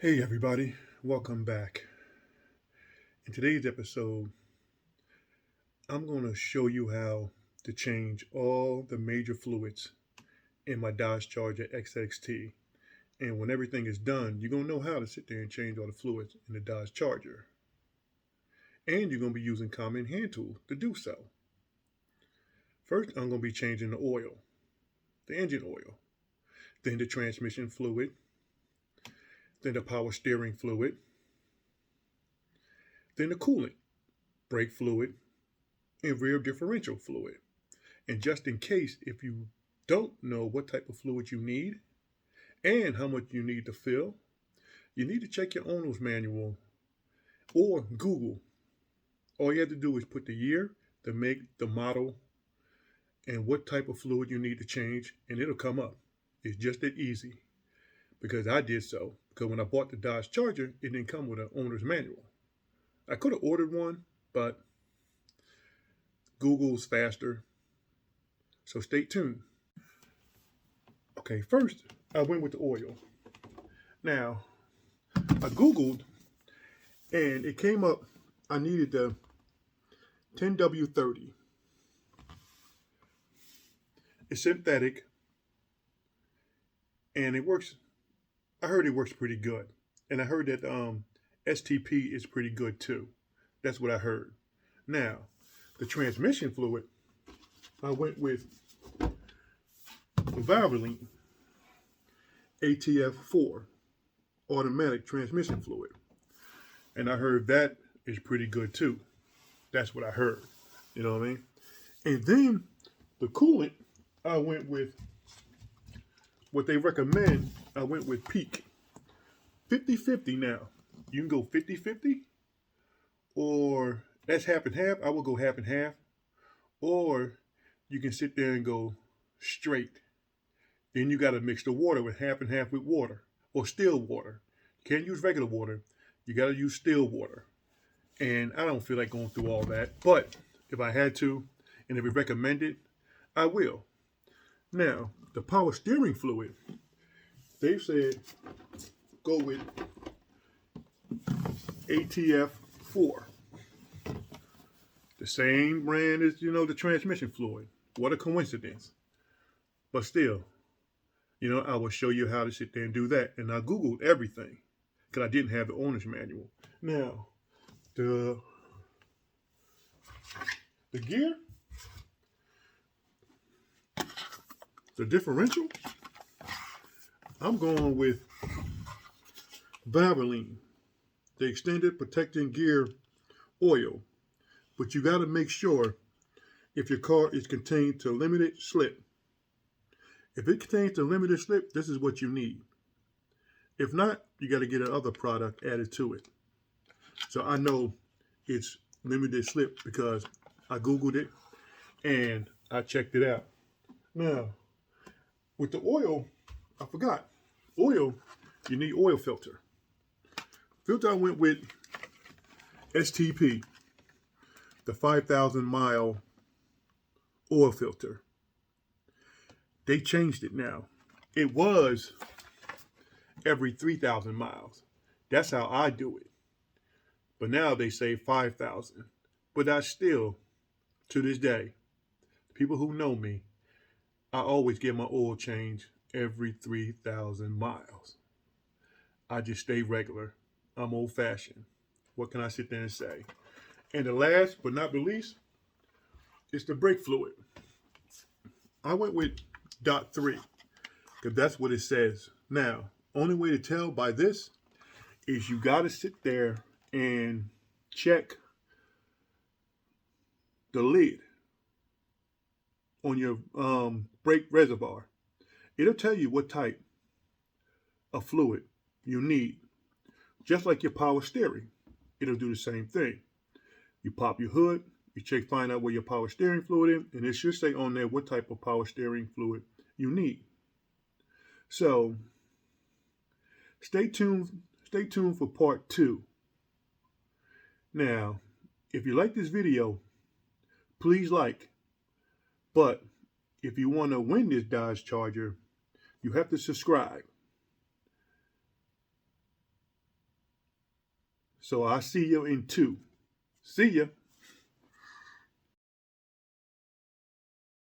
Hey everybody, welcome back. In today's episode, I'm going to show you how to change all the major fluids in my Dodge Charger XXT. And when everything is done, you're going to know how to sit there and change all the fluids in the Dodge Charger. And you're going to be using common hand tools to do so. First, I'm going to be changing the oil, the engine oil, then the transmission fluid, then the power steering fluid, then the coolant, brake fluid, and rear differential fluid. And just in case, if you don't know what type of fluid you need and how much you need to fill, you need to check your owner's manual or Google. All you have to do is put the year, the make, the model, and what type of fluid you need to change, and it'll come up. It's just that easy because I did so. Because when I bought the Dodge Charger, it didn't come with an owner's manual. I could have ordered one, but Google's faster. So stay tuned. Okay, first I went with the oil. Now, I Googled and it came up, I needed the 10W30. It's synthetic and it works. I heard it works pretty good. And I heard that STP is pretty good too. That's what I heard. Now, the transmission fluid, I went with Valvoline ATF4 automatic transmission fluid. And I heard that is pretty good too. That's what I heard. You know what I mean? And then the coolant, I went with what they recommend. I went with Peak. 50-50 now. You can go 50-50 or that's half and half. I will go half and half. Or you can sit there and go straight. Then you got to mix the water with half and half with water or still water. You can't use regular water. You got to use still water. And I don't feel like going through all that. But if I had to, and if it's recommended, I will. Now, the power steering fluid, they've said go with ATF4. The same brand as, the transmission fluid. What a coincidence. But still, I will show you how to sit there and do that. And I Googled everything because I didn't have the owner's manual. Now, the gear, the differential, I'm going with Valvoline, the extended protecting gear oil. But you got to make sure if your car is contained to limited slip. If it contains a limited slip, this is what you need. If not, you got to get another product added to it. So I know it's limited slip because I Googled it and I checked it out. Now, with the oil, I forgot. Oil, you need oil filter. Filter I went with STP, the 5,000 mile oil filter. They changed it now. It was every 3,000 miles. That's how I do it. But now they say 5,000. But I still, to this day, people who know me, I always get my oil change every 3,000 miles. I just stay regular. I'm old fashioned. What can I sit there and say? And the last but not the least is the brake fluid. I went with .3 because that's what it says. Now, only way to tell by this is you got to sit there and check the lid on your brake reservoir. It'll tell you what type of fluid you need. Just like your power steering, it'll do the same thing. You pop your hood, you check, find out where your power steering fluid is, and it should say on there what type of power steering fluid you need. So stay tuned for part 2. Now, if you like this video, please like. But if you want to win this Dodge Charger, you have to subscribe. So I'll see you in 2. See ya.